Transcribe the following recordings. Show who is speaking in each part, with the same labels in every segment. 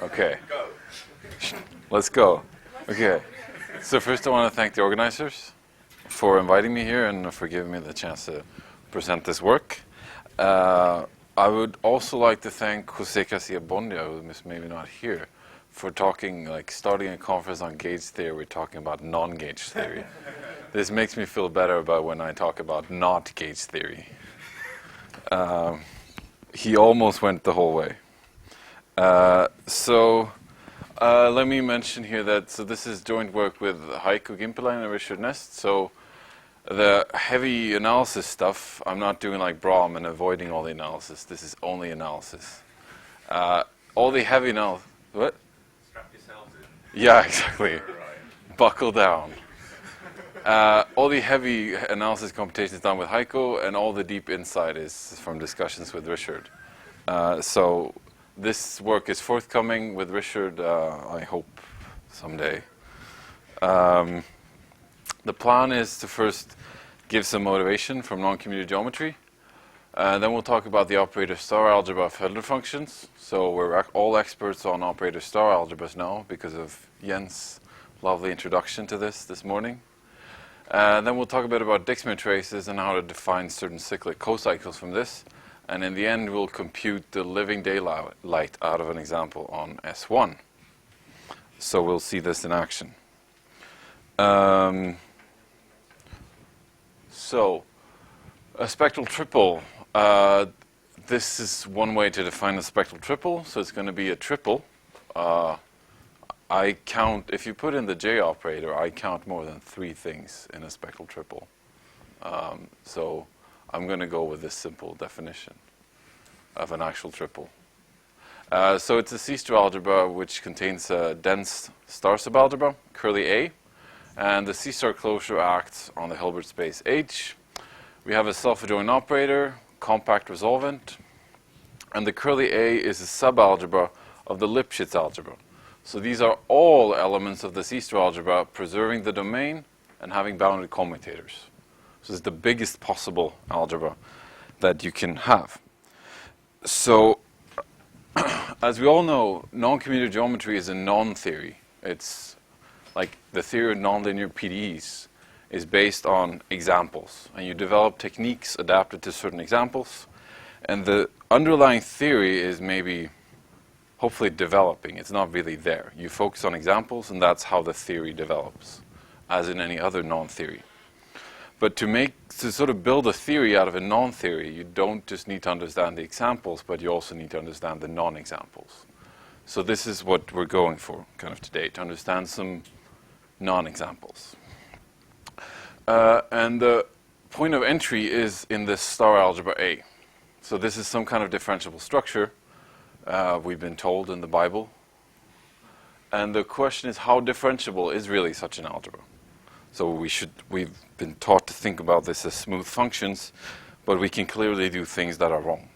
Speaker 1: Okay. Let's go. Okay. So first I want to thank the organizers for inviting me here and for giving me the chance to present this work. I would also like to thank Jose Casilla-Bondia, who is maybe not here, for starting a conference on gauge theory. We're talking about non-gauge theory. This makes me feel better about when I talk about not gauge theory. He almost went the whole way. Let me mention here that this is joint work with Heikko Gimpelainen and Richard Nest. So the heavy analysis stuff, I'm not doing like Brahm and avoiding all the analysis. This is only analysis. All the heavy analysis. What?
Speaker 2: Strap yourselves in.
Speaker 1: Yeah, exactly. Right. Buckle down. All the heavy analysis computation is done with Heikko, and all the deep insight is from discussions with Richard. So this work is forthcoming with Richard, I hope, someday. The plan is to first give some motivation from noncommutative geometry. Then we'll talk about the operator star algebra of Hölder functions. So we're all experts on operator star algebras now because of Jens' lovely introduction to this morning. Then we'll talk a bit about Dixmuir traces and how to define certain cyclic cocycles from this. And in the end, we'll compute the living daylight out of an example on S1. So we'll see this in action. So a spectral triple. This is one way to define a spectral triple. So it's going to be a triple. I count, if you put in the J operator, I count more than 3 things in a spectral triple. So I'm going to go with this simple definition of an actual triple. So it's a C-star algebra which contains a dense star subalgebra, curly A, and the C-star closure acts on the Hilbert space H. We have a self-adjoint operator, compact resolvent, and the curly A is a subalgebra of the Lipschitz algebra. So these are all elements of the C-star algebra preserving the domain and having bounded commutators. So it's the biggest possible algebra that you can have. So as we all know, noncommutative geometry is a non-theory. It's like the theory of nonlinear PDEs is based on examples. And you develop techniques adapted to certain examples. And the underlying theory is maybe, hopefully, developing. It's not really there. You focus on examples, and that's how the theory develops, as in any other non-theory. But to sort of build a theory out of a non-theory, you don't just need to understand the examples, but you also need to understand the non-examples. So this is what we're going for kind of today, to understand some non-examples. And the point of entry is in this star algebra A. So this is some kind of differentiable structure, we've been told in the Bible. And the question is, how differentiable is really such an algebra? So we've been taught to think about this as smooth functions, but we can clearly do things that are wrong.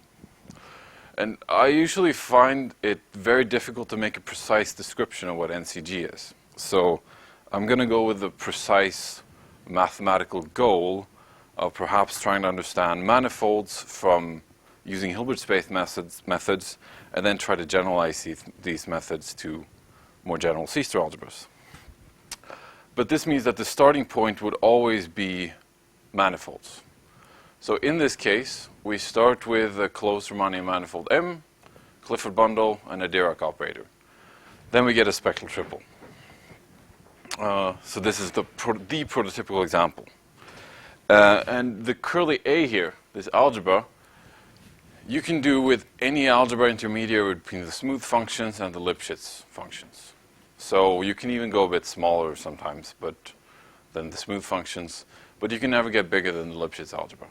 Speaker 1: And I usually find it very difficult to make a precise description of what NCG is. So I'm going to go with the precise mathematical goal of perhaps trying to understand manifolds from using Hilbert space methods, and then try to generalize these methods to more general C-star algebras. But this means that the starting point would always be manifolds. So in this case, we start with a closed Riemannian manifold M, Clifford bundle, and a Dirac operator. Then we get a spectral triple. So this is the prototypical example. And the curly A here, this algebra, you can do with any algebra intermediary between the smooth functions and the Lipschitz functions. So you can even go a bit smaller sometimes than the smooth functions, but you can never get bigger than the Lipschitz algebra.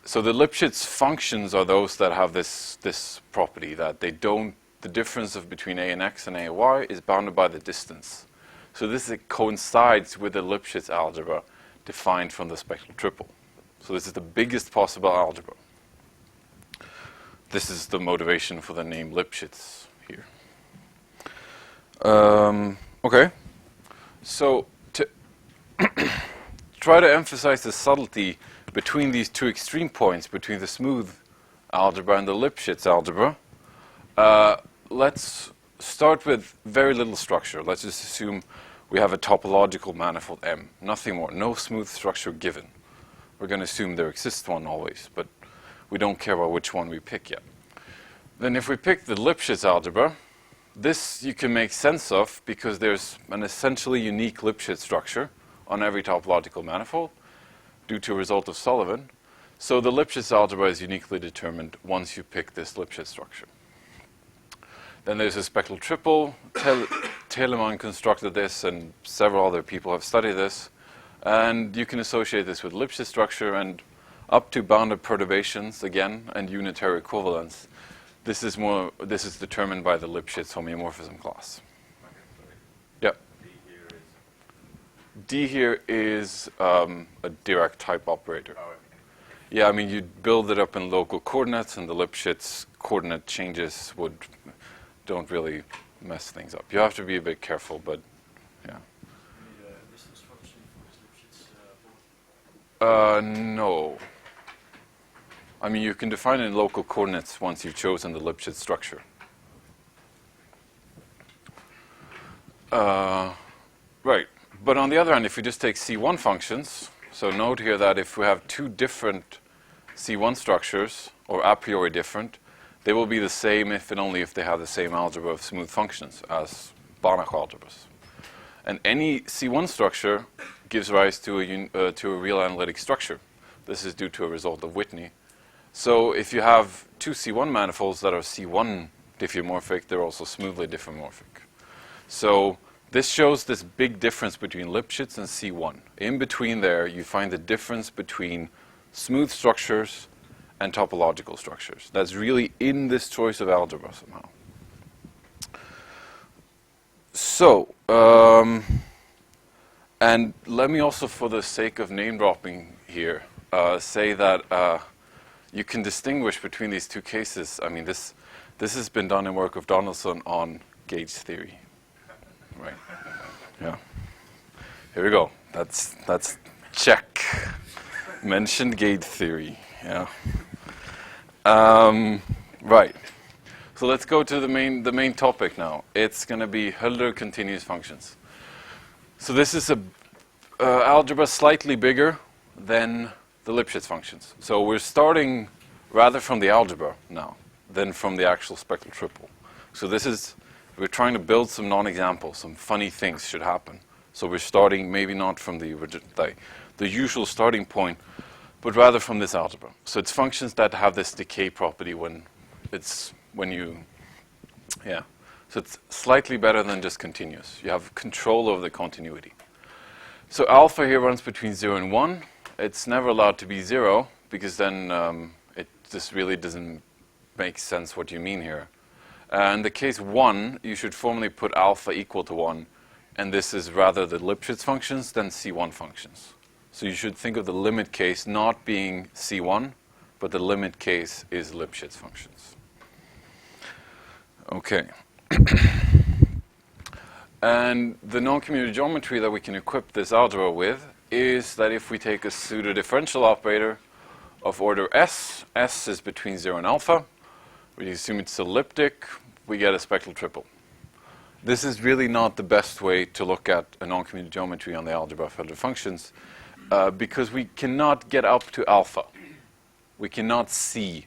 Speaker 1: So the Lipschitz functions are those that have this property that the difference between A and X and A and Y is bounded by the distance. So this coincides with the Lipschitz algebra defined from the spectral triple. So this is the biggest possible algebra. This is the motivation for the name Lipschitz here. Okay, so to try to emphasize the subtlety between these two extreme points, between the smooth algebra and the Lipschitz algebra, let's start with very little structure. Let's just assume we have a topological manifold M, nothing more, no smooth structure given. We're going to assume there exists one always, but we don't care about which one we pick yet. Then if we pick the Lipschitz algebra, this you can make sense of because there's an essentially unique Lipschitz structure on every topological manifold due to a result of Sullivan. So the Lipschitz algebra is uniquely determined once you pick this Lipschitz structure. Then there's a spectral triple. Telemann constructed this, and several other people have studied this. And you can associate this with Lipschitz structure and up to bounded perturbations again and unitary equivalence. This is determined by the Lipschitz homeomorphism class. Yeah. D here is a Dirac type operator. Yeah, I mean, you build it up in local coordinates, and the Lipschitz coordinate changes don't really mess things up. You have to be a bit careful, but yeah. No. I mean, you can define it in local coordinates once you've chosen the Lipschitz structure. Right. But on the other hand, if we just take C1 functions, so note here that if we have two different C1 structures, or a priori different, they will be the same if and only if they have the same algebra of smooth functions as Banach algebras. And any C1 structure gives rise to a real analytic structure. This is due to a result of Whitney. So if you have two C1 manifolds that are C1 diffeomorphic, they're also smoothly diffeomorphic. So this shows this big difference between Lipschitz and C1. In between there, you find the difference between smooth structures and topological structures. That's really in this choice of algebra somehow. So, and let me also, for the sake of name dropping here, say that you can distinguish between these two cases. I mean, this has been done in work of Donaldson on gauge theory. Right. Yeah. Here we go. That's check. Mentioned gauge theory. Yeah. Right. So let's go to the main topic now. It's going to be Hölder continuous functions. So this is a algebra slightly bigger than the Lipschitz functions. So we're starting rather from the algebra now than from the actual spectral triple. So we're trying to build some non-examples, some funny things should happen. So we're starting maybe not from the usual starting point, but rather from this algebra. So it's functions that have this decay property So it's slightly better than just continuous. You have control over the continuity. So alpha here runs between 0 and 1. It's never allowed to be 0, because then it just really doesn't make sense what you mean here. In the case 1, you should formally put alpha equal to 1, and this is rather the Lipschitz functions than C1 functions. So you should think of the limit case not being C1, but the limit case is Lipschitz functions. Okay. And the noncommutative geometry that we can equip this algebra with is that if we take a pseudo-differential operator of order S is between 0 and alpha, we assume it's elliptic, we get a spectral triple. This is really not the best way to look at a noncommutative geometry on the algebra of Hölder functions, because we cannot get up to alpha. We cannot see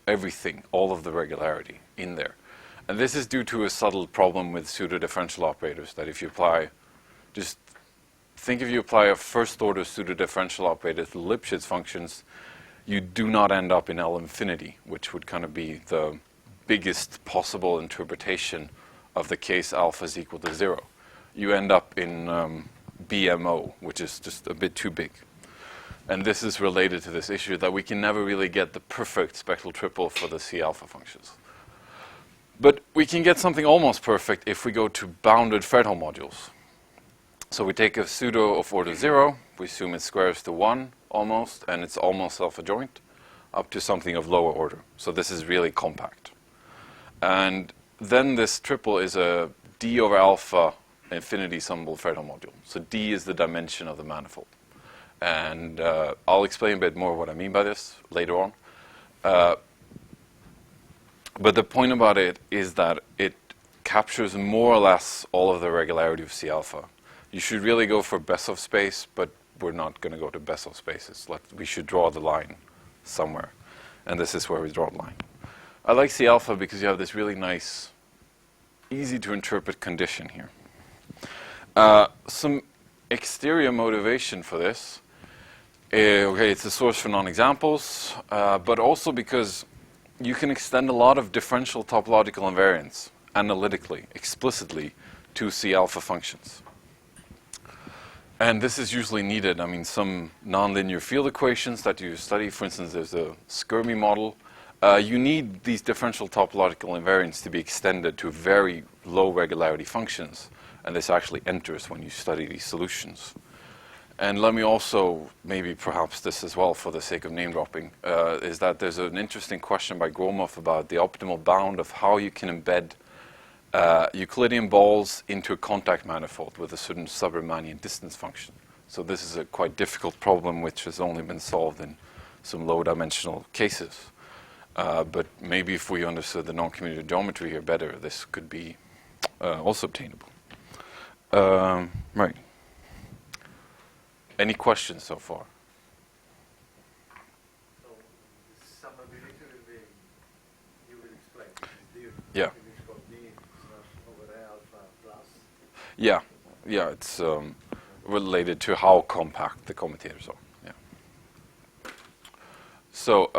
Speaker 1: everything, all of the regularity in there. And this is due to a subtle problem with pseudo-differential operators, that if you apply, just think if you apply a first-order pseudo-differential operator to Lipschitz functions, you do not end up in L infinity, which would kind of be the biggest possible interpretation of the case alpha is equal to 0. You end up in BMO, which is just a bit too big. And this is related to this issue that we can never really get the perfect spectral triple for the C alpha functions. But we can get something almost perfect if we go to bounded Fredholm modules. So we take a pseudo of order 0, we assume it squares to 1 almost, and it's almost self-adjoint, up to something of lower order. So this is really compact. And then this triple is a D over alpha infinity summable Fredholm module. So D is the dimension of the manifold. And I'll explain a bit more what I mean by this later on. But the point about it is that it captures more or less all of the regularity of C alpha. You should really go for Besov space, but we're not going to go to Besov spaces. We should draw the line somewhere. And this is where we draw the line. I like C alpha because you have this really nice, easy to interpret condition here. Some exterior motivation for this. Okay, it's a source for non-examples, but also because you can extend a lot of differential topological invariance analytically, explicitly, to C alpha functions. And this is usually needed. I mean, some nonlinear field equations that you study, for instance, there's a Skirmy model. You need these differential topological invariants to be extended to very low regularity functions. And this actually enters when you study these solutions. And let me also, maybe perhaps this as well for the sake of name dropping, is that there's an interesting question by Gromov about the optimal bound of how you can embed Euclidean balls into a contact manifold with a certain sub-Riemannian distance function. So this is a quite difficult problem which has only been solved in some low-dimensional cases. But maybe if we understood the non-commutative geometry here better, this could be also obtainable. Right. Any questions so far?
Speaker 3: So, summability will be, you will explain.
Speaker 1: Yeah.
Speaker 3: It's called D over A alpha plus.
Speaker 1: Yeah, yeah, it's related to how compact the commutators are. Yeah. So,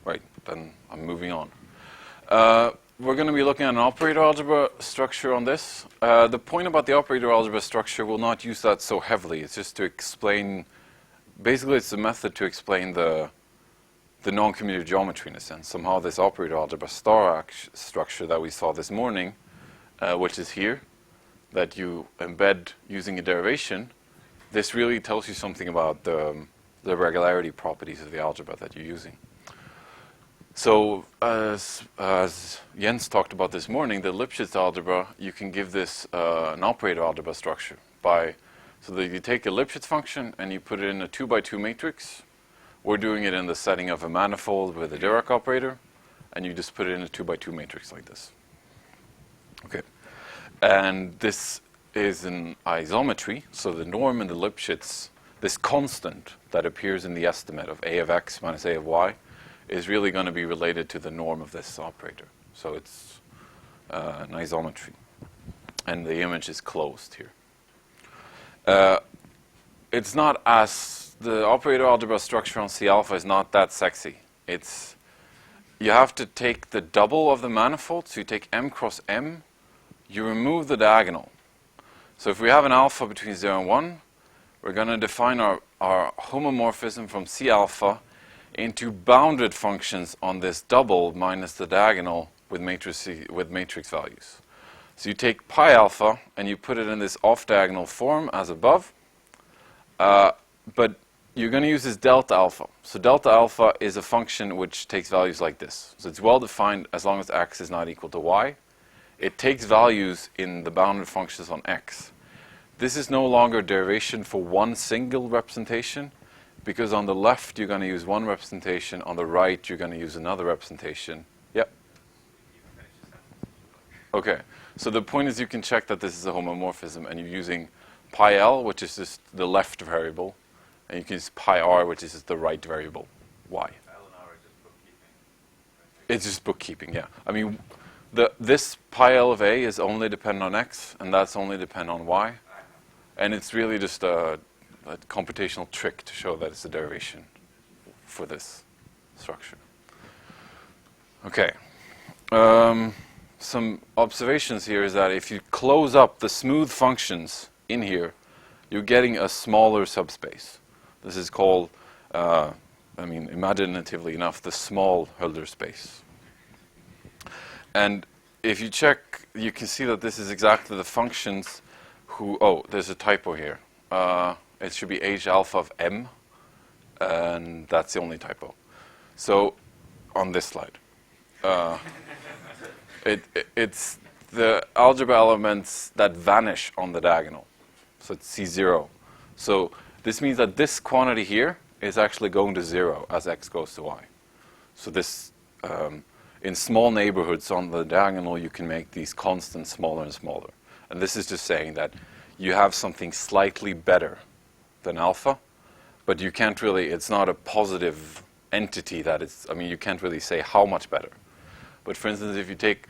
Speaker 1: right, then I'm moving on. We're going to be looking at an operator algebra structure on this. The point about the operator algebra structure, we'll not use that so heavily. It's just to explain, basically it's a method to explain the non-commutative geometry in a sense. Somehow this operator algebra star structure that we saw this morning, which is here, that you embed using a derivation, this really tells you something about the regularity properties of the algebra that you're using. So as Jens talked about this morning, the Lipschitz algebra, you can give this an operator algebra structure so that you take a Lipschitz function and you put it in a 2x2 matrix. We're doing it in the setting of a manifold with a Dirac operator, and you just put it in a 2x2 matrix like this. Okay, and this is an isometry, so the norm in the Lipschitz, this constant that appears in the estimate of a of x minus a of y, is really going to be related to the norm of this operator. So it's an isometry. And the image is closed here. It's not as, the operator algebra structure on C alpha is not that sexy. You have to take the double of the manifold, so you take m cross m, you remove the diagonal. So if we have an alpha between 0 and 1, we're going to define our homomorphism from C alpha into bounded functions on this double minus the diagonal with matrix values. So you take pi alpha and you put it in this off-diagonal form as above, but you're going to use this delta alpha. So delta alpha is a function which takes values like this. So it's well defined as long as x is not equal to y. It takes values in the bounded functions on x. This is no longer derivation for one single representation, because on the left you're going to use one representation, on the right you're going to use another representation. Yep. Okay, so the point is you can check that this is a homomorphism, and you're using pi l, which is just the left variable, and you can use pi r, which is just the right variable, y.
Speaker 2: L and R are just bookkeeping.
Speaker 1: It's just bookkeeping, yeah. I mean, this pi l of a is only dependent on x, and that's only dependent on y, and it's really just a computational trick to show that it's a derivation for this structure. Okay. Some observations here is that if you close up the smooth functions in here, you're getting a smaller subspace. This is called, imaginatively enough, the small Hölder space. And if you check, you can see that this is exactly the functions there's a typo here. It should be h alpha of m, and that's the only typo. So, on this slide. It's the algebra elements that vanish on the diagonal. So it's C0. So this means that this quantity here is actually going to 0 as x goes to y. So this, in small neighborhoods on the diagonal, you can make these constants smaller and smaller. And this is just saying that you have something slightly better than alpha, but you can't really, it's not a positive entity that it's, I mean, you can't really say how much better. But for instance, if you take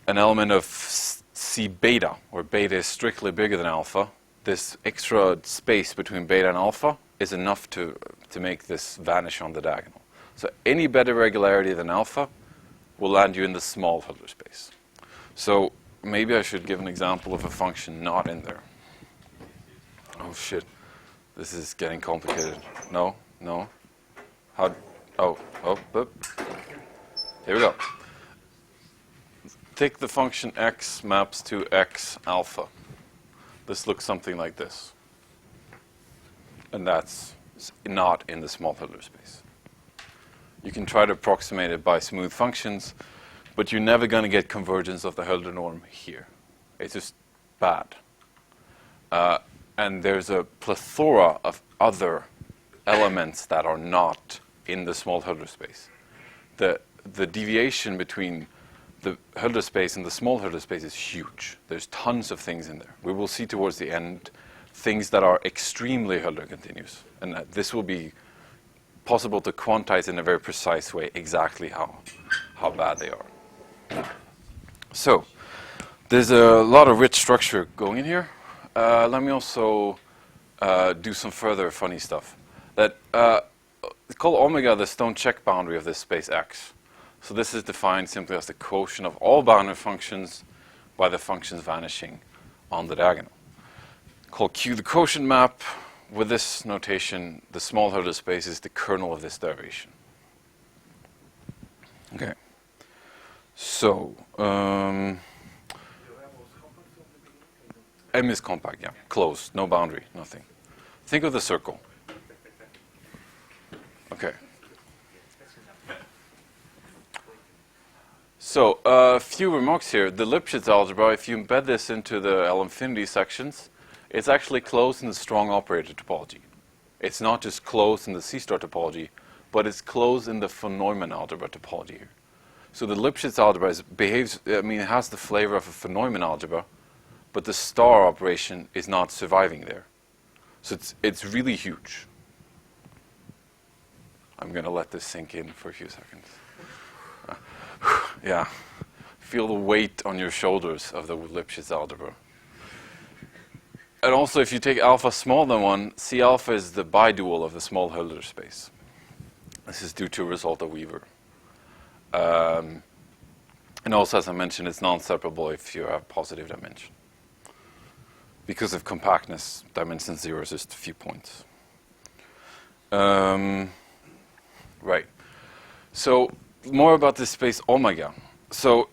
Speaker 1: an element of C beta, where beta is strictly bigger than alpha, this extra space between beta and alpha is enough to make this vanish on the diagonal. So any better regularity than alpha will land you in the small Hölder space. So maybe I should give an example of a function not in there. Oh shit, this is getting complicated. No. How? Oh. Here we go. Take the function x maps to x alpha. This looks something like this. And that's not in the small Hölder space. You can try to approximate it by smooth functions, but you're never going to get convergence of the Hölder norm here. It's just bad. And there's a plethora of other elements that are not in the small Hölder space. The deviation between the Hölder space and the small Hölder space is huge. There's tons of things in there. We will see towards the end things that are extremely Hölder continuous. And this will be possible to quantize in a very precise way exactly how bad they are. So, there's a lot of rich structure going in here. Let me also do some further funny stuff. Call omega the stone check boundary of this space X. So this is defined simply as the quotient of all boundary functions by the functions vanishing on the diagonal. Call Q the quotient map. With this notation, the small Hölder space is the kernel of this derivation. Okay. So, M is compact, yeah. Closed, no boundary, nothing. Think of the circle. Okay. So, a few remarks here. The Lipschitz algebra, if you embed this into the L-infinity sections, it's actually closed in the strong operator topology. It's not just closed in the C-star topology, but it's closed in the von Neumann algebra topology here. So the Lipschitz algebra it has the flavor of a von Neumann algebra, but the star operation is not surviving there. So it's really huge. I'm going to let this sink in for a few seconds. Yeah. Feel the weight on your shoulders of the Lipschitz algebra. And also, if you take alpha smaller than 1, C alpha is the bidual of the small Hölder space. This is due to a result of Weaver. And also, as I mentioned, it's non-separable if you have positive dimension. Because of compactness, dimension 0 is just a few points. Right. So, more about this space omega. So,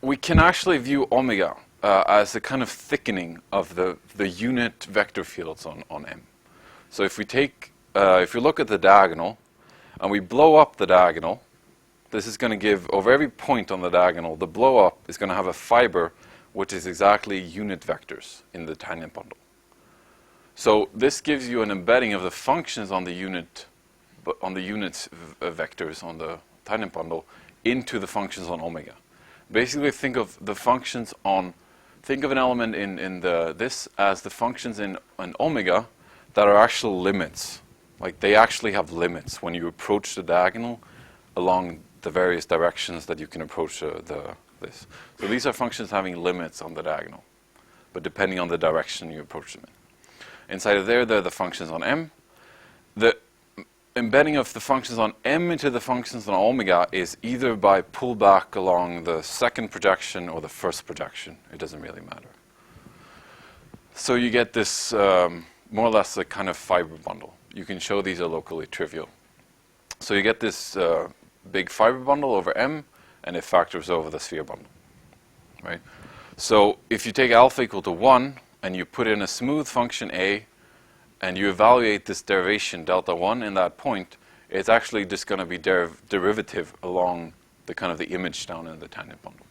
Speaker 1: we can actually view omega as a kind of thickening of the unit vector fields on M. So if we look at the diagonal, and we blow up the diagonal, this is going to give, over every point on the diagonal, the blow up is going to have a fiber which is exactly unit vectors in the tangent bundle. So this gives you an embedding of the functions on the units vectors on the tangent bundle into the functions on omega. Basically, think of the functions on, think of an element in this as the functions in an omega that are actual limits. Like they actually have limits when you approach the diagonal along the various directions that you can approach this. So these are functions having limits on the diagonal, but depending on the direction you approach them in. Inside of there, they're the functions on M. The embedding of the functions on M into the functions on omega is either by pullback along the second projection or the first projection. It doesn't really matter. So you get this more or less a kind of fiber bundle. You can show these are locally trivial. So you get this big fiber bundle over M, and it factors over the sphere bundle, right? So if you take alpha equal to 1, and you put in a smooth function A, and you evaluate this derivation delta 1 in that point, it's actually just going to be derivative along the kind of the image down in the tangent bundle,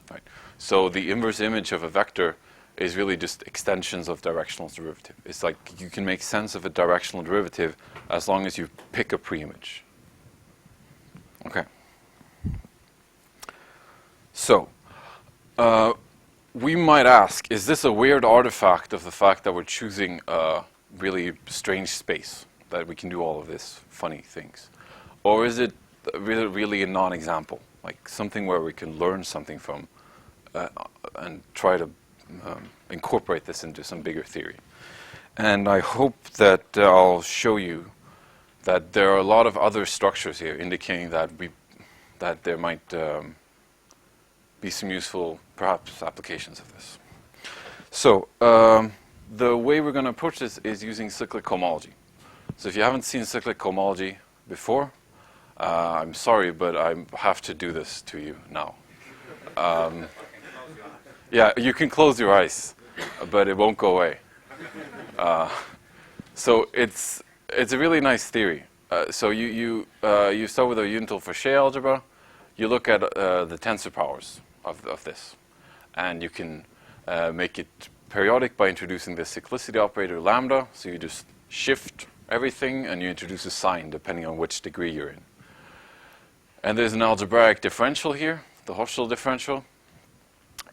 Speaker 1: right? So the inverse image of a vector is really just extensions of directional derivative. It's like you can make sense of a directional derivative as long as you pick a pre-image. Okay. So, we might ask, is this a weird artifact of the fact that we're choosing a really strange space, that we can do all of these funny things? Or is it really a non-example, like something where we can learn something from and try to incorporate this into some bigger theory? And I hope that I'll show you that there are a lot of other structures here indicating that there might be some useful, perhaps, applications of this. So the way we're going to approach this is using cyclic cohomology. So if you haven't seen cyclic cohomology before, I'm sorry, but I have to do this to you now. Yeah, you can close your eyes, but it won't go away. So it's a really nice theory. So you start with a unital Fauché algebra. You look at the tensor powers of this, and you can make it periodic by introducing the cyclicity operator lambda. So you just shift everything, and you introduce a sign depending on which degree you're in. And there's an algebraic differential here, the Hochschild differential,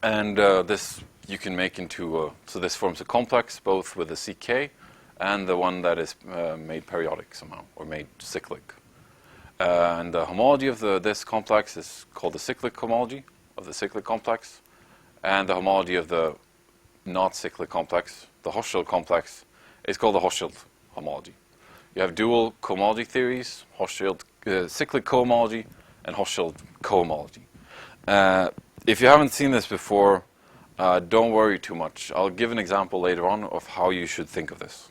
Speaker 1: and this you can make into so this forms a complex both with the CK and the one that is made periodic somehow, or made cyclic. And the homology of this complex is called the cyclic homology of the cyclic complex, and the homology of the not cyclic complex, the Hochschild complex, is called the Hochschild homology. You have dual cohomology theories, Hochschild cyclic cohomology and Hochschild cohomology. If you haven't seen this before, don't worry too much. I'll give an example later on of how you should think of this.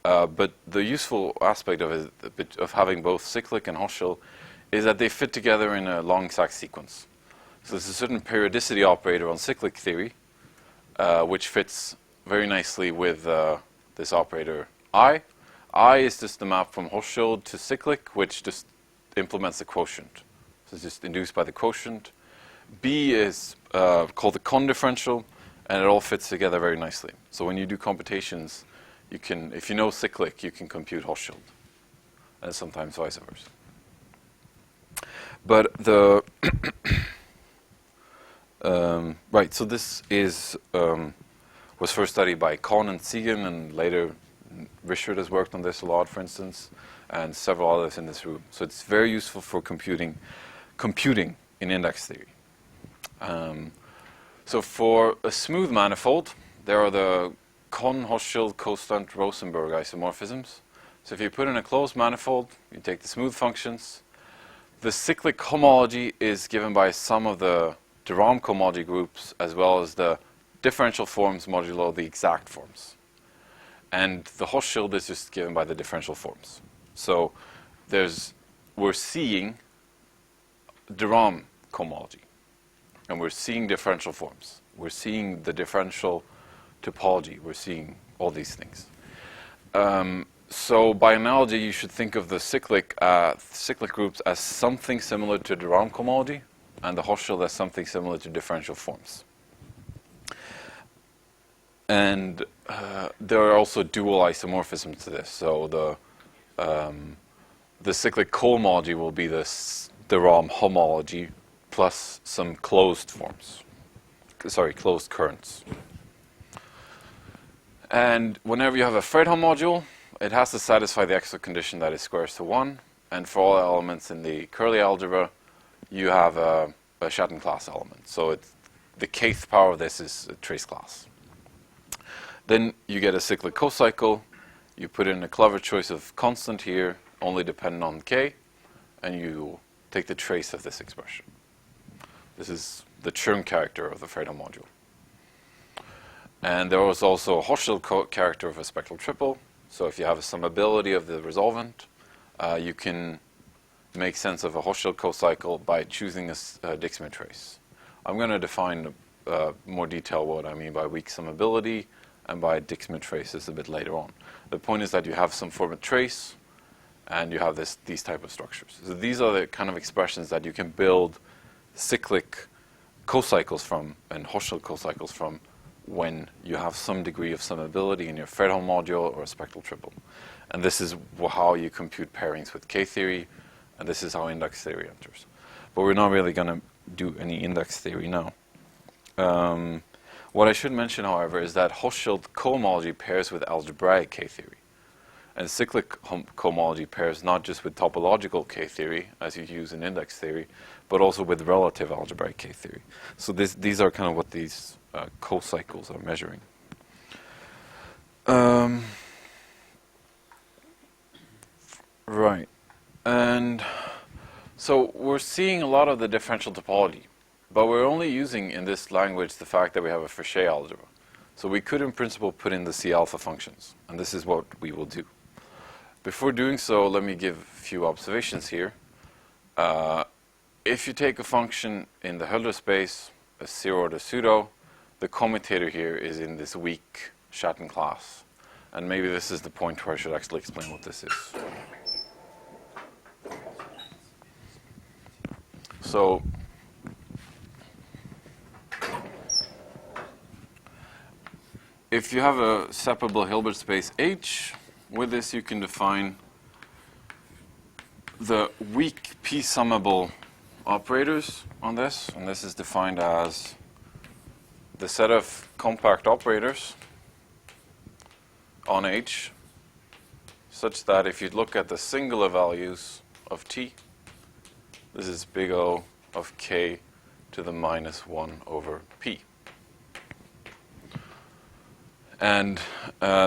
Speaker 1: But the useful aspect of it, of having both cyclic and Hochschild, is that they fit together in a long exact sequence. So there's a certain periodicity operator on cyclic theory, which fits very nicely with this operator I. I is just the map from Hochschild to cyclic, which just implements the quotient. So it's just induced by the quotient. B is called the Kohn differential, and it all fits together very nicely. So when you do computations, you can, if you know cyclic, you can compute Hochschild, and sometimes vice versa. But the right, so this is was first studied by Kohn and Siegen, and later Richard has worked on this a lot, for instance, and several others in this room. So it's very useful for computing in index theory. So for a smooth manifold, there are the Kohn, Hochschild, Costant, Rosenberg isomorphisms. So if you put in a closed manifold, you take the smooth functions. The cyclic homology is given by some of the de Rham cohomology groups, as well as the differential forms modulo the exact forms. And the Hochschild is just given by the differential forms. So we're seeing de Rham cohomology, and we're seeing differential forms. We're seeing the differential topology. We're seeing all these things. So by analogy, you should think of the cyclic groups as something similar to de Rham cohomology, and the Hochschild as something similar to differential forms. And there are also dual isomorphisms to this. So the cyclic cohomology will be this de Rham homology plus some closed forms. Sorry, closed currents. And whenever you have a Fredholm module, it has to satisfy the extra condition that it squares to 1. And for all elements in the Curly algebra, you have a Schatten class element. So the kth power of this is a trace class. Then you get a cyclic cocycle. You put in a clever choice of constant here, only dependent on k, and you take the trace of this expression. This is the Chern character of the Fredholm module. And there was also a Hochschild character of a spectral triple. So if you have a summability of the resolvent, you can make sense of a Hochschild cocycle by choosing a Dixmuir trace. I'm going to define more detail what I mean by weak summability and by Dixmuir traces a bit later on. The point is that you have some form of trace, and you have these type of structures. So these are the kind of expressions that you can build cyclic cocycles from and Hochschild cocycles from when you have some degree of summability in your Fredholm module or a spectral triple. And this is how you compute pairings with K-theory, and this is how index theory enters. But we're not really going to do any index theory now. What I should mention, however, is that Hochschild cohomology pairs with algebraic K-theory. And cyclic cohomology pairs not just with topological K-theory, as you use in index theory, but also with relative algebraic K-theory. So these are kind of what these co-cycles are measuring. Right. And so we're seeing a lot of the differential topology, but we're only using in this language the fact that we have a Frechet algebra. So we could in principle put in the C alpha functions, and this is what we will do. Before doing so, let me give a few observations here. If you take a function in the Hölder space, a zero-order pseudo, the commutator here is in this weak Schatten class. And maybe this is the point where I should actually explain what this is. So, if you have a separable Hilbert space H, with this you can define the weak p-summable operators on this, and this is defined as the set of compact operators on H, such that if you look at the singular values of T, this is big O of K to the minus 1 over P. And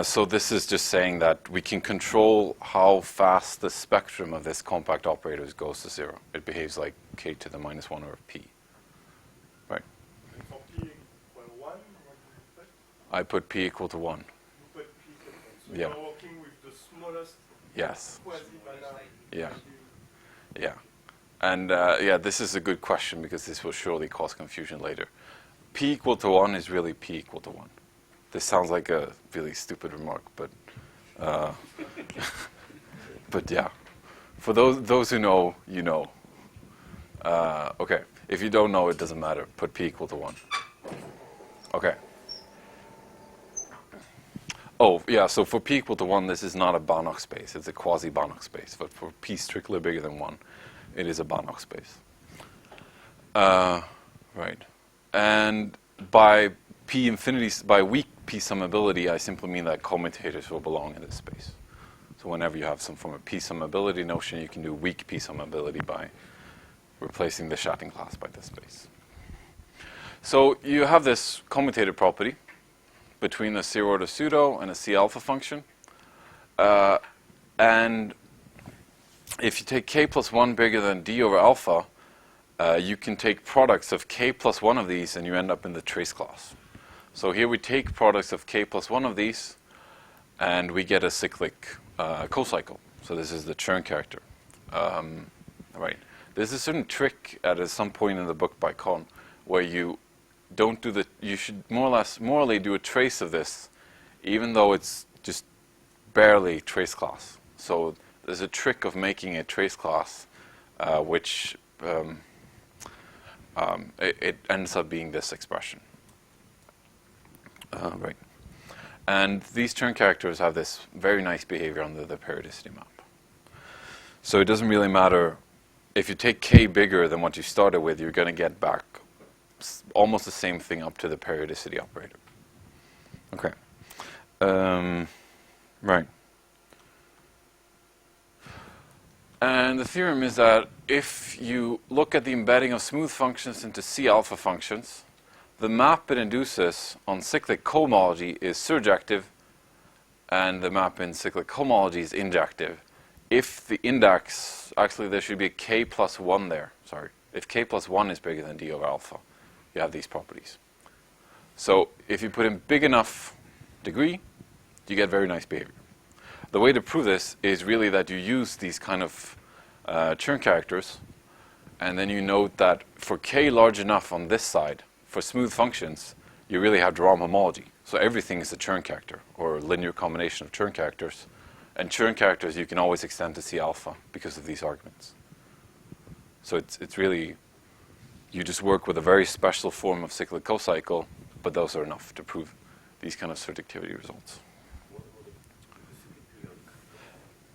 Speaker 1: so this is just saying that we can control how fast the spectrum of this compact operators goes to 0. It behaves like K to the minus 1 over P. Right.
Speaker 4: And for p equal 1, what do you put?
Speaker 1: I put P equal to 1.
Speaker 4: You put p equal 1. So
Speaker 1: Yeah.
Speaker 4: you're working with the smallest
Speaker 1: Yes.
Speaker 4: quasi-banal
Speaker 1: Yeah.
Speaker 4: value.
Speaker 1: Yeah. And yeah, this is a good question because this will surely cause confusion later. P equal to 1 is really P equal to 1. This sounds like a really stupid remark, but but yeah. For those who know, you know. Okay. If you don't know, it doesn't matter. Put P equal to 1. Okay. Oh, yeah, so for P equal to 1, this is not a Banach space. It's a quasi-Banach space. But for P strictly bigger than 1, it is a Banach space. Right. And by P infinity, by weak P summability, I simply mean that commutators will belong in this space. So whenever you have some form of P summability notion, you can do weak P summability by replacing the Schatten class by this space. So you have this commutator property between a zero-order pseudo and a C alpha function. And if you take K plus 1 bigger than D over alpha, you can take products of K plus 1 of these and you end up in the trace class. So here we take products of K plus 1 of these and we get a cyclic cocycle. So this is the Chern character. Right. There's a certain trick at some point in the book by Kohn where you don't do you should more or less morally do a trace of this even though it's just barely trace class. So there's a trick of making a trace class which it ends up being this expression. Right. And these Chern characters have this very nice behavior under the periodicity map. So it doesn't really matter if you take K bigger than what you started with, you're going to get back almost the same thing up to the periodicity operator. Okay. Right. And the theorem is that if you look at the embedding of smooth functions into C alpha functions, the map it induces on cyclic cohomology is surjective, and the map in cyclic homology is injective. If the index, actually there should be a K plus 1 there, sorry. If K plus 1 is bigger than D over alpha, you have these properties. So if you put in big enough degree, you get very nice behavior. The way to prove this is really that you use these kind of Chern characters, and then you note that for K large enough on this side, for smooth functions, you really have de Rham homology. So everything is a Chern character, or a linear combination of Chern characters. And Chern characters you can always extend to C alpha because of these arguments. So it's really, you just work with a very special form of cyclic cocycle, but those are enough to prove these kind of surjectivity results.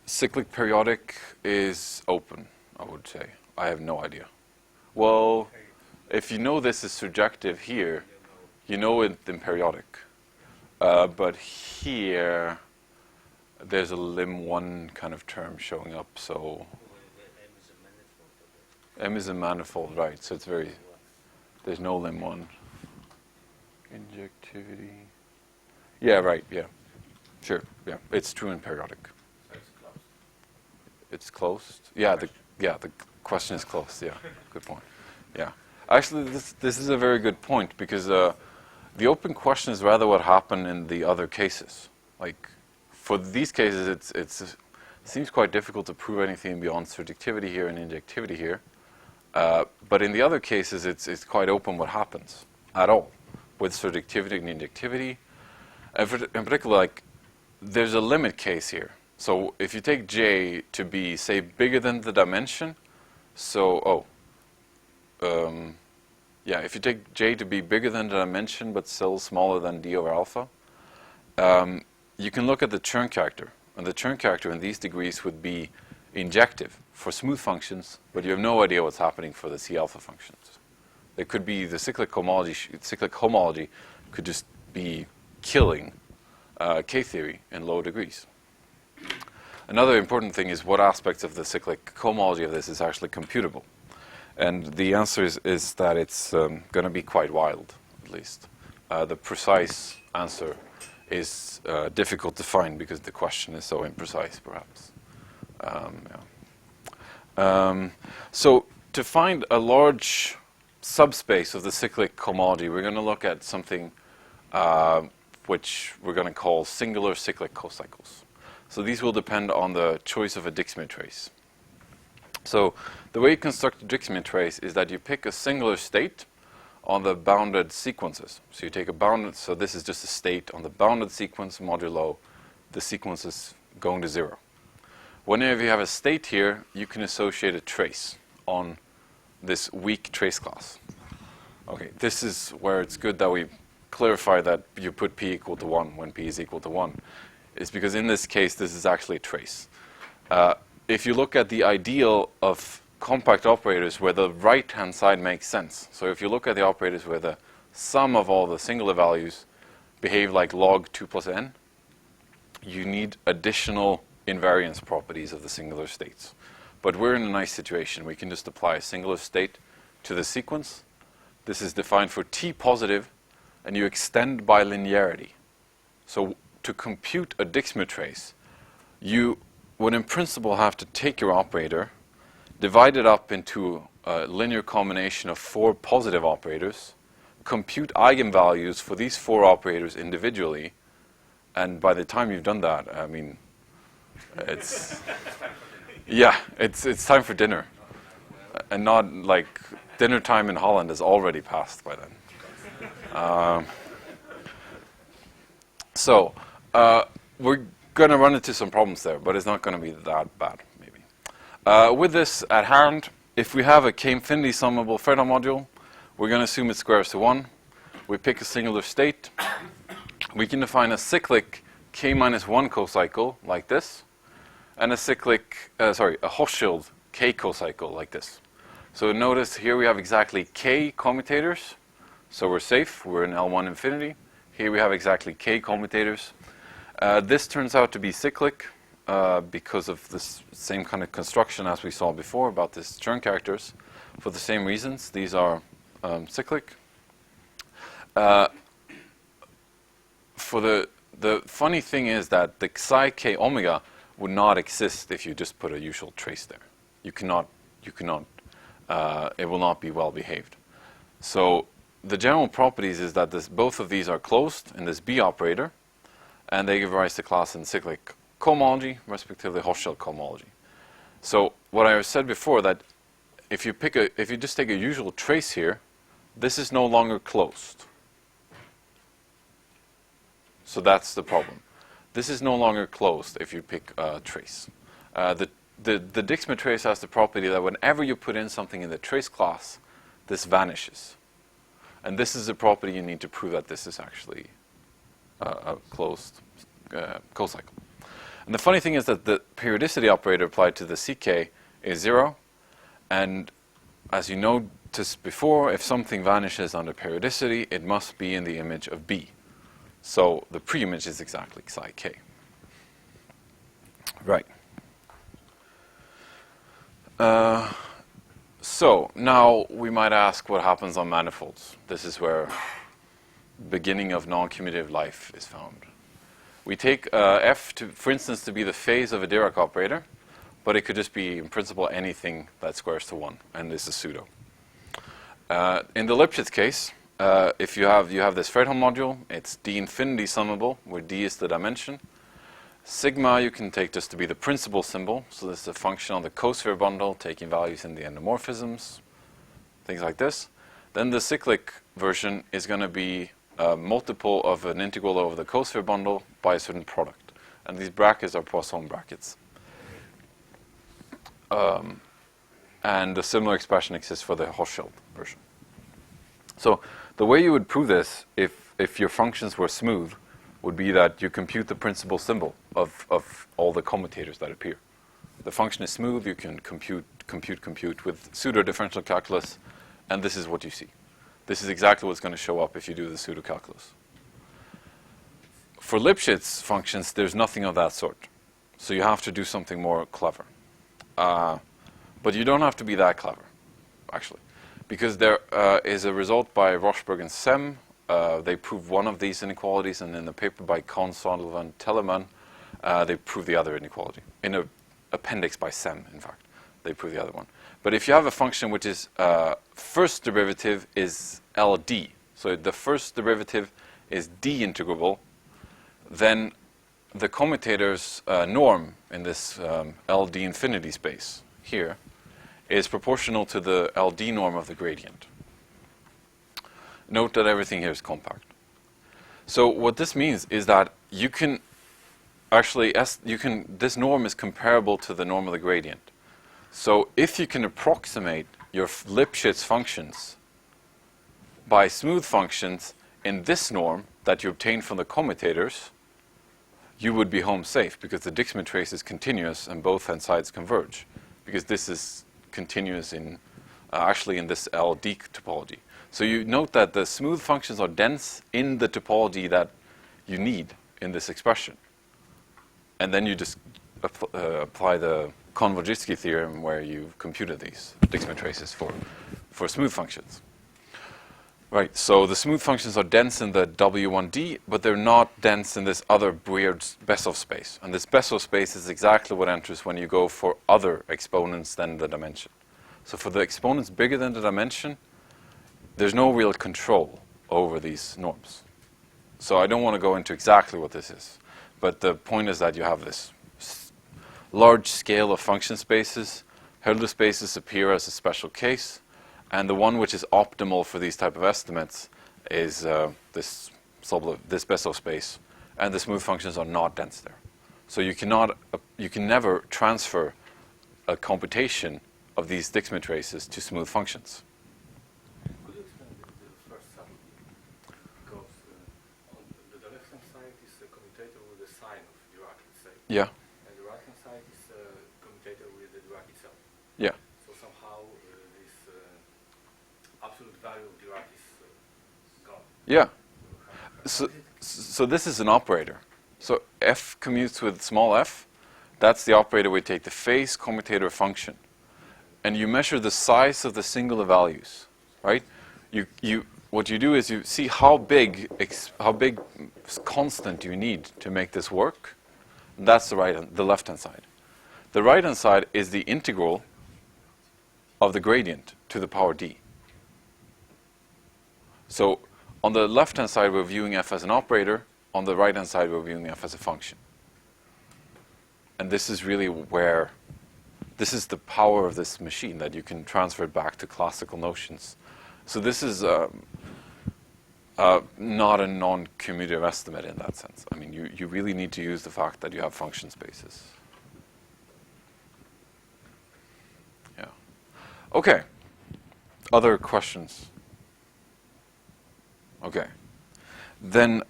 Speaker 1: Cyclic periodic is open, I would say. I have no idea. Well, if you know this is surjective here, you know it in periodic. But here, there's a lim1 kind of term showing up, so M is a manifold, right, so it's very, there's no lim1. Injectivity. Yeah, right, yeah. Sure, yeah, it's true in periodic.
Speaker 2: So it's closed.
Speaker 1: It's closed? Yeah, the question is closed, yeah, good point. Yeah. Actually, this is a very good point, because the open question is rather what happened in the other cases. Like, for these cases, it seems quite difficult to prove anything beyond surjectivity here and injectivity here. But in the other cases, it's quite open what happens at all with surjectivity and injectivity. And in particular, like, there's a limit case here. So if you take J to be, say, bigger than the dimension, so, yeah, if you take J to be bigger than the dimension but still smaller than D over alpha, you can look at the Chern character. And the Chern character in these degrees would be injective for smooth functions, but you have no idea what's happening for the C alpha functions. There could be the cyclic homology could just be killing K-theory in low degrees. Another important thing is what aspects of the cyclic homology of this is actually computable. And the answer is that it's going to be quite wild, at least. The precise answer is difficult to find because the question is so imprecise, perhaps. So to find a large subspace of the cyclic homology, we're going to look at something which we're going to call singular cyclic cocycles. So these will depend on the choice of a Dixmuir trace. So the way you construct a Dixmuir trace is that you pick a singular state on the bounded sequences. So you take a bounded, so this is just a state on the bounded sequence modulo the sequence is going to 0. Whenever you have a state here, you can associate a trace on this weak trace class. Okay, this is where it's good that we clarify that you put p equal to 1 when p is equal to 1. It's because in this case, this is actually a trace. If you look at the ideal of compact operators where the right-hand side makes sense, so if you look at the operators where the sum of all the singular values behave like log 2 plus n, you need additional invariance properties of the singular states. But we're in a nice situation. We can just apply a singular state to the sequence. This is defined for t positive, and you extend by linearity. So to compute a Dixmuir trace, you would in principle have to take your operator, divide it up into a linear combination of 4 positive operators, compute eigenvalues for these 4 operators individually, and by the time you've done that, I mean, it's it's time for dinner, and not like dinner time in Holland has already passed by then. So we're going to run into some problems there, but it's not going to be that bad, maybe. With this at hand, if we have a k-infinity summable Fredholm module, we're going to assume it squares to 1. We pick a singular state. We can define a cyclic k minus 1 cocycle like this, and a cyclic, a Hochschild k cocycle like this. So notice here we have exactly k commutators, so we're safe. We're in L1 infinity. Here we have exactly k commutators. This turns out to be cyclic because of this same kind of construction as we saw before about this Chern characters. For the same reasons, these are cyclic. For the funny thing is that the psi k omega would not exist if you just put a usual trace there. You cannot, it will not be well behaved. So the general properties is that both of these are closed in this B operator, and they give rise to class and cyclic cohomology, respectively Hochschild cohomology. So what I said before, that if you just take a usual trace here, this is no longer closed. So that's the problem. This is no longer closed if you pick a trace. The Dixmuir trace has the property that whenever you put in something in the trace class, this vanishes. And this is a property you need to prove that this is actually a closed cocycle. And the funny thing is that the periodicity operator applied to the CK is 0. And as you know, before, if something vanishes under periodicity, it must be in the image of B. So the pre-image is exactly psi k. Right. So now we might ask what happens on manifolds. This is where beginning of non-commutative life is found. We take f, for instance, to be the phase of a Dirac operator, but it could just be, in principle, anything that squares to 1, and this is pseudo. In the Lipschitz case, if you have this Fredholm module, it's D infinity summable, where D is the dimension. Sigma you can take just to be the principal symbol, so this is a function on the cosphere bundle, taking values in the endomorphisms, things like this. Then the cyclic version is going to be a multiple of an integral over the cosphere bundle by a certain product. And these brackets are Poisson brackets. And a similar expression exists for the Hochschild version. So the way you would prove this, if your functions were smooth, would be that you compute the principal symbol of all the commutators that appear. The function is smooth, you can compute with pseudo-differential calculus, and this is what you see. This is exactly what's going to show up if you do the pseudo-calculus. For Lipschitz functions, there's nothing of that sort. So you have to do something more clever. But you don't have to be that clever, actually. Because there is a result by Rochberg and Sem. They prove one of these inequalities, and in the paper by Kohn, Sondelmann, and Telemann, they prove the other inequality. In an appendix by Sem, in fact, they prove the other one. But if you have a function which is first derivative is LD, so the first derivative is D integrable, then the commutator's norm in this LD infinity space here is proportional to the LD norm of the gradient. Note that everything here is compact. So what this means is that you can actually, this norm is comparable to the norm of the gradient. So if you can approximate your Lipschitz functions by smooth functions in this norm that you obtain from the commutators, you would be home safe because the Dixmuir trace is continuous and both hand sides converge, because this is continuous in actually in this LD topology. So you note that the smooth functions are dense in the topology that you need in this expression. And then you just apply the Konvojitsky theorem where you computed these Dixmuir traces for smooth functions. Right, so the smooth functions are dense in the W1D, but they're not dense in this other weird Besov space. And this Besov space is exactly what enters when you go for other exponents than the dimension. So for the exponents bigger than the dimension, there's no real control over these norms. So I don't want to go into exactly what this is. But the point is that you have this large scale of function spaces. Hölder spaces appear as a special case. And the one which is optimal for these type of estimates is this Besov space. And the smooth functions are not dense there. So you can never transfer a computation of these Dixmuir traces to smooth functions.
Speaker 3: Could you explain the first subtlety? Because on the left-hand side is a commutator with the sign of Dirac, let's say.
Speaker 1: Yeah.
Speaker 3: And the right-hand side is a commutator with the Dirac itself.
Speaker 1: Yeah.
Speaker 3: So somehow this absolute value of Dirac is gone.
Speaker 1: Yeah. So this is an operator. So f commutes with small f. That's the operator we take the phase commutator function. And you measure the size of the singular values, right? What you do is you see how big constant you need to make this work. And that's the left-hand side. The right-hand side is the integral of the gradient to the power d. So on the left-hand side, we're viewing f as an operator. On the right-hand side, we're viewing f as a function. And this is really where, this is the power of this machine, that you can transfer it back to classical notions. So this is not a non-commutative estimate in that sense. I mean, you really need to use the fact that you have function spaces. Yeah. Okay. Other questions? Okay. Then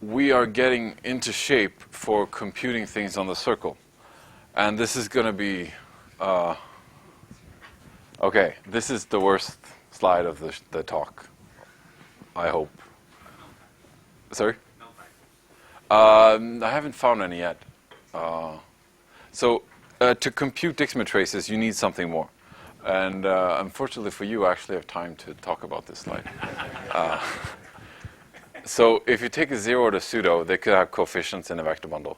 Speaker 1: we are getting into shape for computing things on the circle. And this is going to be Okay, this is the worst slide of the talk, I hope. Sorry? I haven't found any yet. So to compute Dixit traces, you need something more. And unfortunately for you, I actually have time to talk about this slide. So if you take a 0 to pseudo, they could have coefficients in a vector bundle.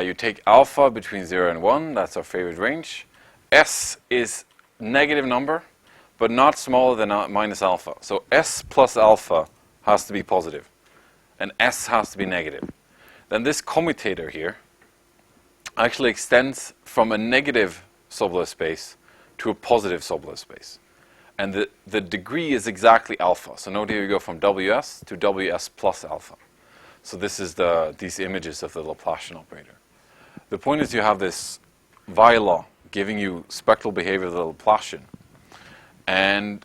Speaker 1: You take alpha between 0 and 1, that's our favorite range. S is negative number, but not smaller than minus alpha. So S plus alpha has to be positive, and S has to be negative. Then this commutator here actually extends from a negative sublet space to a positive sublet space. And the degree is exactly alpha. So note here you go from WS to WS plus alpha. So this is these images of the Laplacian operator. The point is you have this Weil law giving you spectral behavior of the Laplacian. And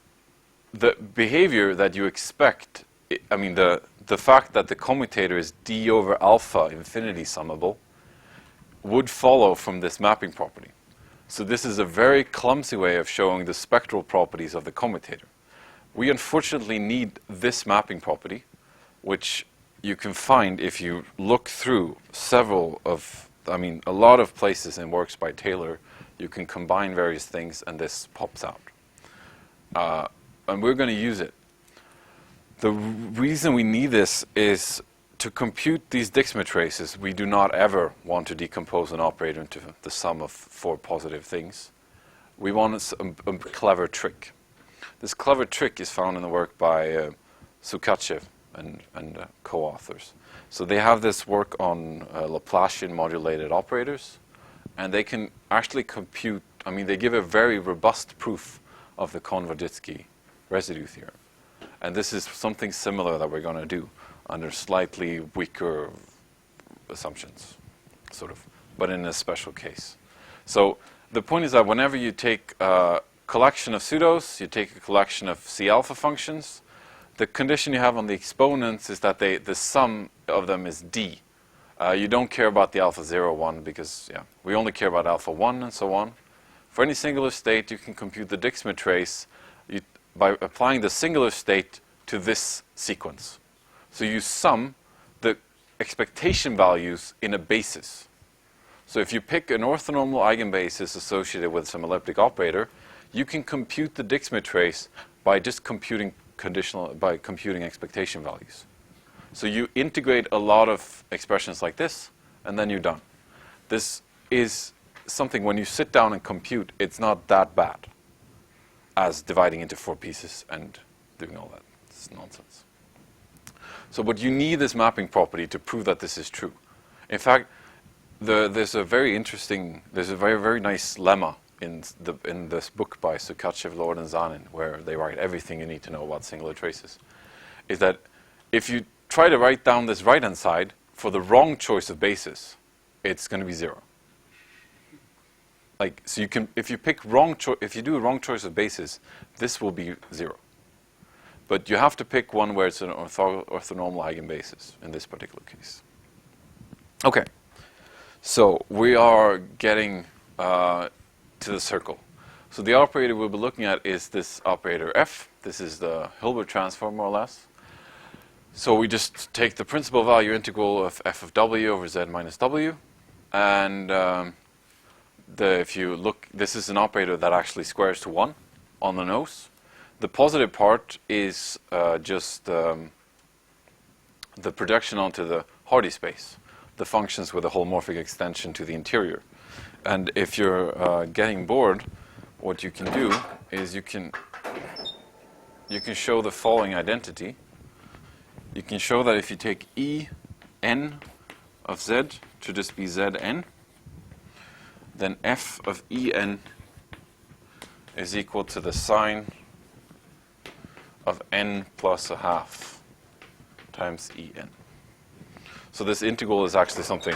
Speaker 1: the behavior that you expect, I mean the fact that the commutator is d over alpha infinity summable would follow from this mapping property. So this is a very clumsy way of showing the spectral properties of the commutator. We unfortunately need this mapping property, which you can find if you look through a lot of places in works by Taylor. You can combine various things and this pops out. And we're going to use it. The reason we need this is to compute these Dixit traces, we do not ever want to decompose an operator into the sum of 4 positive things. We want a clever trick. This clever trick is found in the work by Sukachev and co-authors. So they have this work on Laplacian modulated operators, and they can actually compute, they give a very robust proof of the Konvaditsky residue theorem. And this is something similar that we're going to do under slightly weaker assumptions, sort of, but in a special case. So the point is that whenever you take a collection of pseudos, you take a collection of C alpha functions, the condition you have on the exponents is that the sum of them is D. You don't care about the alpha 0, 1, because we only care about alpha 1 and so on. For any singular state, you can compute the Dixit trace by applying the singular state to this sequence. So you sum the expectation values in a basis. So if you pick an orthonormal eigenbasis associated with some elliptic operator, you can compute the Dixit trace by just computing expectation values. So you integrate a lot of expressions like this, and then you're done. This is something when you sit down and compute, it's not that bad as dividing into 4 pieces and doing all that. It's nonsense. So but you need this mapping property to prove that this is true. In fact, there's a very, very nice lemma in this book by Sukachev, Lord, and Zanin, where they write everything you need to know about singular traces, is that if you try to write down this right-hand side for the wrong choice of basis, it's going to be 0. So you can, if you do a wrong choice of basis, this will be 0. But you have to pick one where it's an orthonormal eigenbasis in this particular case. Okay, so we are getting to the circle. So the operator we'll be looking at is this operator F. This is the Hilbert transform, more or less. So we just take the principal value integral of f of w over z minus w. And if you look, this is an operator that actually squares to 1 on the nose. The positive part is just the projection onto the Hardy space, the functions with a holomorphic extension to the interior. And if you're getting bored, what you can do is you can show the following identity. You can show that if you take En of z to just be Zn, then f of En is equal to the sine of n plus a half times En. So this integral is actually something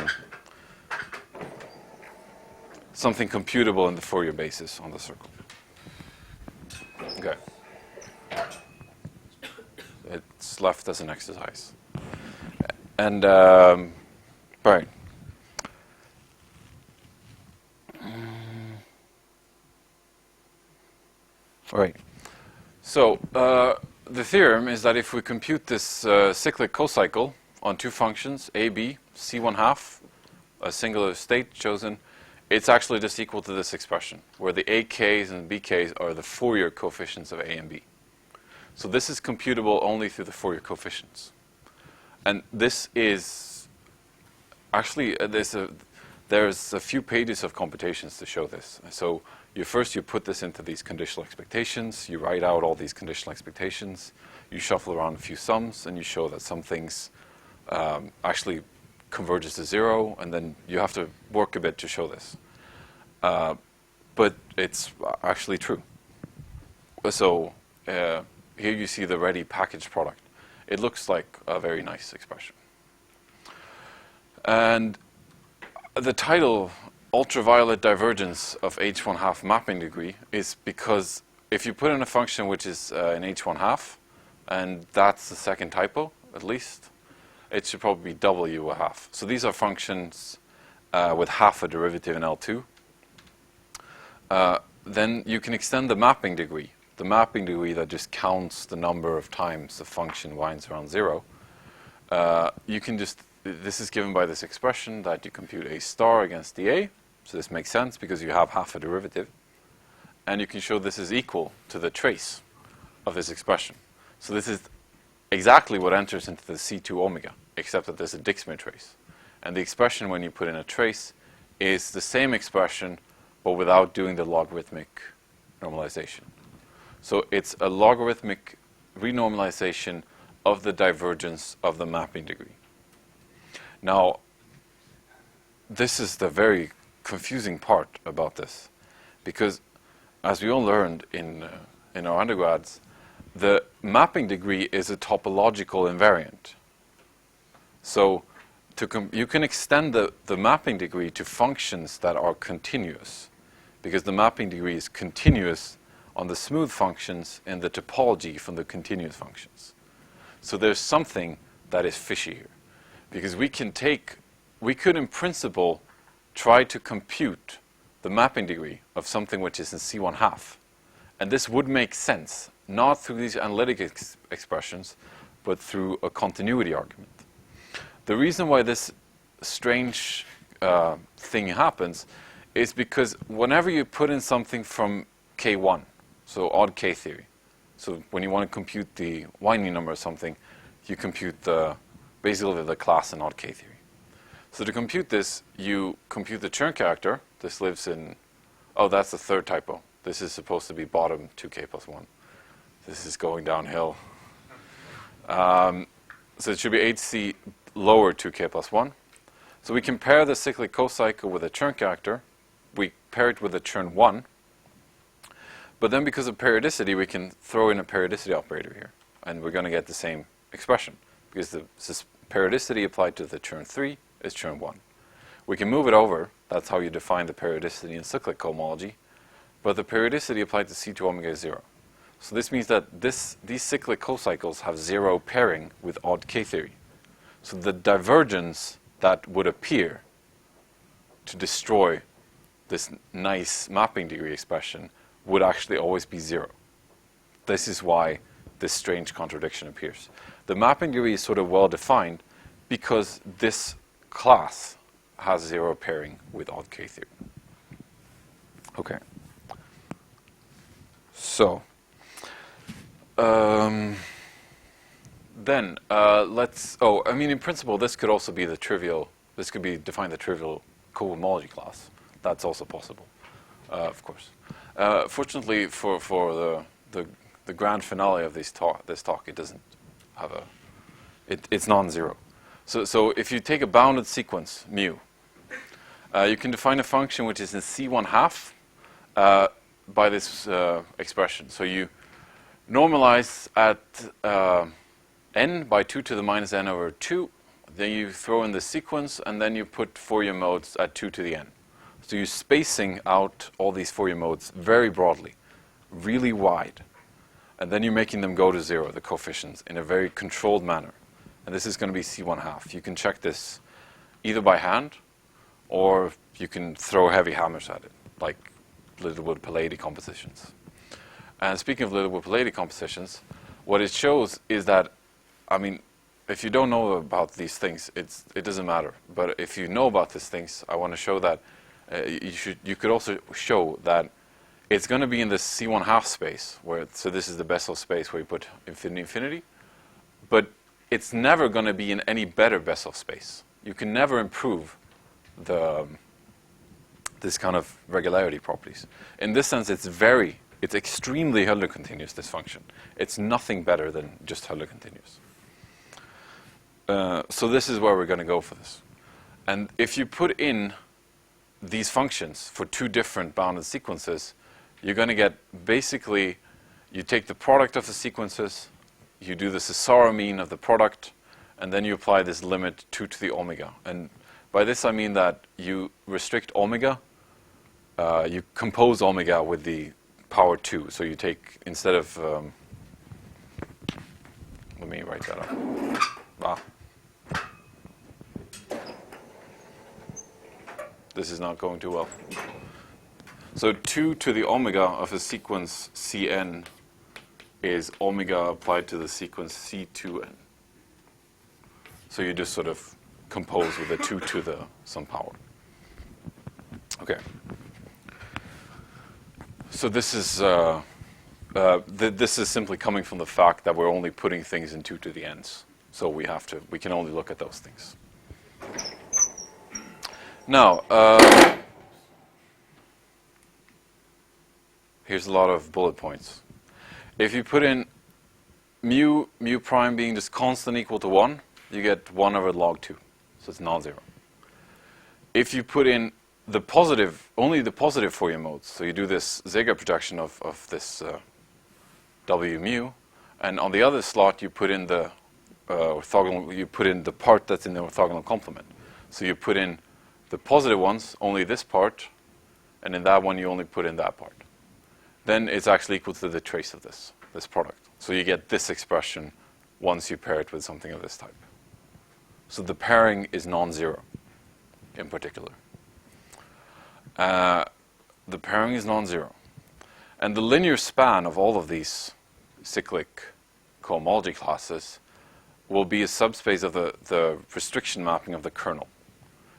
Speaker 1: computable in the Fourier basis on the circle. Okay. It's left as an exercise. And, right. All right. So the theorem is that if we compute this cyclic cocycle on two functions, a, b, c1 half, a singular state chosen, it's actually just equal to this expression, where the ak's and bk's are the Fourier coefficients of a and b. So this is computable only through the Fourier coefficients. And this is actually, there's a few pages of computations to show this. So you put this into these conditional expectations, you write out all these conditional expectations, you shuffle around a few sums, and you show that some things actually converges to zero, and then you have to work a bit to show this. But it's actually true. So here you see the ready packaged product. It looks like a very nice expression. And the title, ultraviolet divergence of h1 half mapping degree, is because if you put in a function which is in h1 half, and that's the second typo, at least, it should probably be w a half. So these are functions with half a derivative in L2. Then you can extend the mapping degree that just counts the number of times the function winds around zero. You can just, this is given by this expression that you compute a star against dA. So this makes sense because you have half a derivative. And you can show this is equal to the trace of this expression. So this is exactly what enters into the C2 omega, except that there's a Dixmuir trace. And the expression when you put in a trace is the same expression, but without doing the logarithmic normalization. So it's a logarithmic renormalization of the divergence of the mapping degree. Now, this is the very confusing part about this, because as we all learned in our undergrads, the mapping degree is a topological invariant. So you can extend the mapping degree to functions that are continuous, because the mapping degree is continuous on the smooth functions in the topology from the continuous functions. So there's something that is fishy here, because we could in principle try to compute the mapping degree of something which is in C1 half. And this would make sense, not through these analytic expressions, but through a continuity argument. The reason why this strange thing happens is because whenever you put in something from K1, so odd K theory, so when you want to compute the winding number or something, you compute basically the class in odd K theory. So to compute this, you compute the Chern character. This lives in, oh, that's the third typo. This is supposed to be bottom 2k plus 1. This is going downhill. So it should be HC lower 2k plus 1. So we compare the cyclic cocycle with a Chern character. We pair it with a Chern 1. But then because of periodicity, we can throw in a periodicity operator here. And we're going to get the same expression, because the periodicity applied to the Chern 3 is Chern 1. We can move it over. That's how you define the periodicity in cyclic cohomology. But the periodicity applied to C2 omega is 0. So this means that these cyclic cocycles have zero pairing with odd K theory. So the divergence that would appear to destroy this nice mapping degree expression would actually always be 0. This is why this strange contradiction appears. The mapping degree is sort of well defined because this class has 0 pairing with odd K theory. Okay. So, then in principle, this could also be this could be defined the trivial cohomology class. That's also possible, of course. Fortunately for the grand finale of this talk, it doesn't have it's non-zero. So if you take a bounded sequence, mu, you can define a function which is in C1 half by this expression. So you normalize at n by 2 to the minus n over 2. Then you throw in the sequence, and then you put Fourier modes at 2 to the n. So you're spacing out all these Fourier modes very broadly, really wide. And then you're making them go to 0, the coefficients, in a very controlled manner. And this is going to be C1 half. You can check this either by hand, or you can throw heavy hammers at it, like Littlewood Paley decompositions. And speaking of Lilliput-Palade compositions, what it shows is that, I mean, if you don't know about these things, it doesn't matter. But if you know about these things, I want to show that you could also show that it's going to be in the C1 half space, so this is the Bessel space where you put infinity, infinity. But it's never going to be in any better Bessel space. You can never improve this kind of regularity properties. In this sense, it's extremely Hölder continuous, this function. It's nothing better than just Hölder continuous. So this is where we're going to go for this. And if you put in these functions for two different bounded sequences, you're going to get basically, you take the product of the sequences, you do the Cesaro mean of the product, and then you apply this limit 2 to the omega. And by this I mean that you restrict omega, you compose omega with the power 2. So you take, instead of, let me write that up. This is not going too well. So 2 to the omega of a sequence Cn is omega applied to the sequence C2n. So you just sort of compose with a 2 to the some power. Okay. So this is this is simply coming from the fact that we're only putting things in 2 to the n's. So we can only look at those things. Now, here's a lot of bullet points. If you put in mu prime being just constant equal to 1, you get 1 over log 2. So it's non-zero. If you put in the positive, only the positive Fourier modes, so you do this Zeiger projection of this W mu, and on the other slot you put in the orthogonal, you put in the part that's in the orthogonal complement. So you put in the positive ones, only this part, and in that one you only put in that part. Then it's actually equal to the trace of this product. So you get this expression once you pair it with something of this type. So the pairing is non-zero in particular. The pairing is non-zero. And the linear span of all of these cyclic cohomology classes will be a subspace of the restriction mapping of the kernel.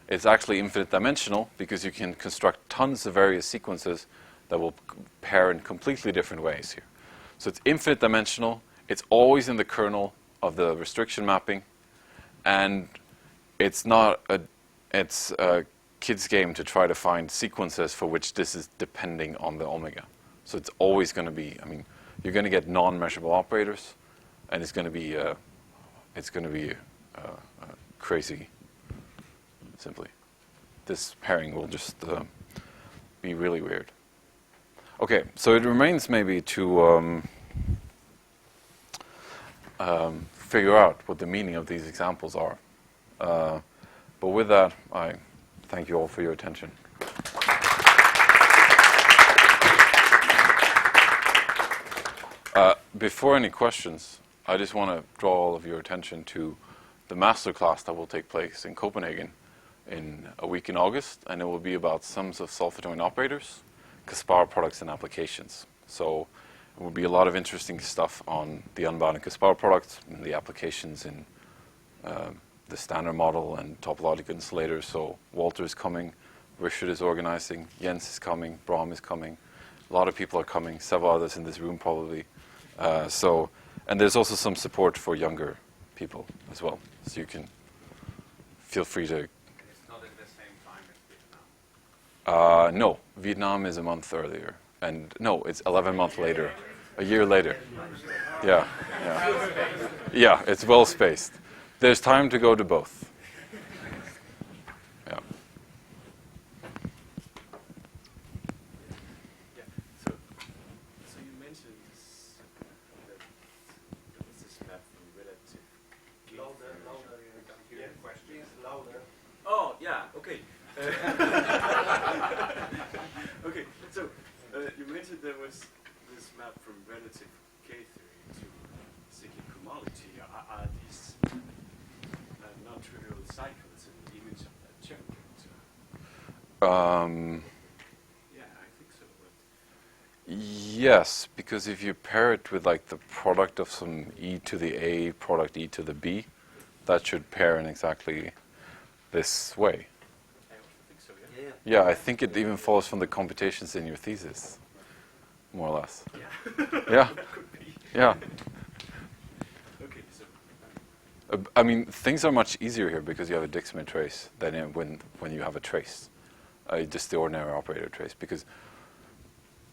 Speaker 1: It's actually infinite dimensional because you can construct tons of various sequences that will pair in completely different ways here. So it's infinite dimensional, it's always in the kernel of the restriction mapping, and it's a kid's game to try to find sequences for which this is depending on the omega. So it's always going to be, I mean, you're going to get non-measurable operators, and it's going to be crazy, simply. This pairing will just be really weird. Okay, so it remains maybe to figure out what the meaning of these examples are. But with that, I thank you all for your attention. Before any questions, I just want to draw all of your attention to the master class that will take place in Copenhagen in a week in August, and it will be about sums of self-adjoint operators, Caspar products and applications. So it will be a lot of interesting stuff on the unbounded Caspar products and the applications in the standard model and topological insulators. So Walter is coming, Richard is organizing, Jens is coming, Brahm is coming. A lot of people are coming, several others in this room probably. And there's also some support for younger people as well. So you can feel free to...
Speaker 2: It's not at the same time as Vietnam.
Speaker 1: No, Vietnam is a month earlier. And no, it's 11 months later, a year later. Yeah, yeah. Yeah, it's well spaced. There's time to go to both. Yeah.
Speaker 5: Yeah. So you mentioned this, that there was this map from relative gate theory.
Speaker 3: Louder,
Speaker 2: We can't hear the question.
Speaker 3: please, louder.
Speaker 5: Oh, yeah, okay. Okay, so you mentioned there was this map from relative K theory to cyclic cohomology. Are these non-trivial cycles in the image of that chunk?
Speaker 2: Yeah, I think so. But
Speaker 1: Yes, because if you pair it with like the product of some e to the a product e to the b, that should pair in exactly this way.
Speaker 3: I also think so, yeah.
Speaker 5: Yeah.
Speaker 1: Yeah, I think it even follows from the computations in your thesis, more or less.
Speaker 5: Yeah.
Speaker 1: Yeah,
Speaker 5: That could be.
Speaker 1: yeah.
Speaker 5: Okay, so
Speaker 1: I mean, things are much easier here because you have a Dixman trace than when you have a trace, just the ordinary operator trace, because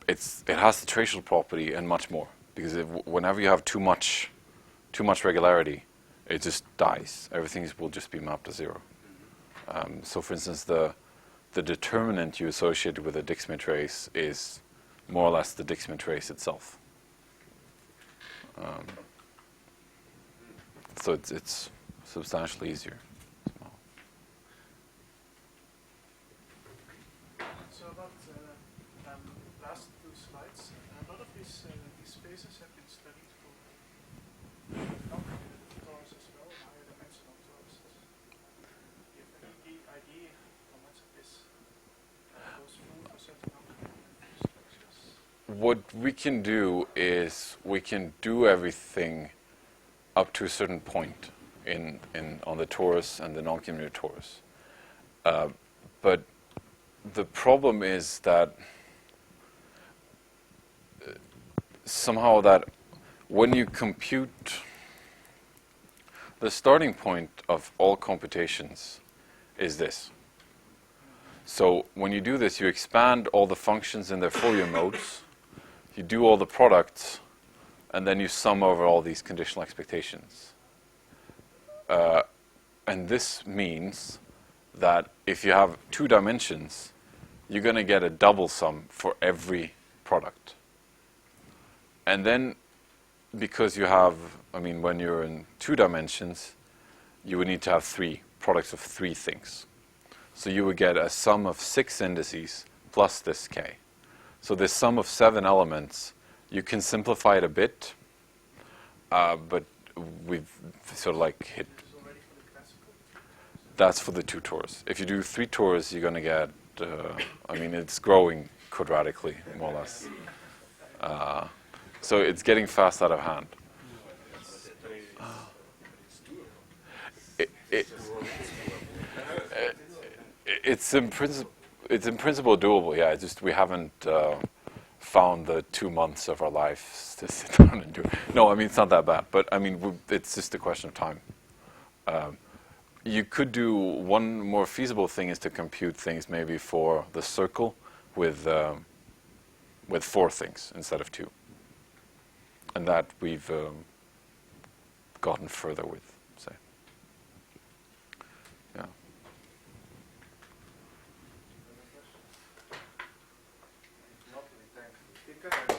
Speaker 1: it has the tracial property and much more. Because whenever you have too much regularity, it just dies. Everything will just be mapped to zero. So, for instance, the determinant you associated with a Dixman trace is more or less the Dixman trace itself. So it's substantially easier.
Speaker 4: So about last two slides, a lot of these spaces have been studied for non-commutative torus as well, higher dimensional toruses. Do you have any idea how much of this goes through for certain non-commutative structures?
Speaker 1: What we can do is we can do everything up to a certain point on the torus and the non-commutative torus. But the problem is that somehow that when you compute the starting point of all computations is this. So when you do this, you expand all the functions in their Fourier modes, you do all the products, and then you sum over all these conditional expectations. And this means that if you have 2 dimensions, you're going to get a double sum for every product. And then, because you have, when you're in 2 dimensions, you would need to have 3 products of 3 things. So you would get a sum of 6 indices plus this k. So this sum of 7 elements, you can simplify it a bit, but we've sort of like hit.
Speaker 4: This is already for the classical?
Speaker 1: That's for the 2 torus. If you do 3 torus, you're going to get, it's growing quadratically, more or less. So it's getting fast out of hand. It's in principle doable, yeah. It's just we haven't found the 2 months of our lives to sit down and do it. No, it's not that bad. But, it's just a question of time. You could do one more feasible thing is to compute things maybe for the circle with 4 things instead of 2. And that we've gotten further with, say. Yeah.
Speaker 3: Not really, thanks.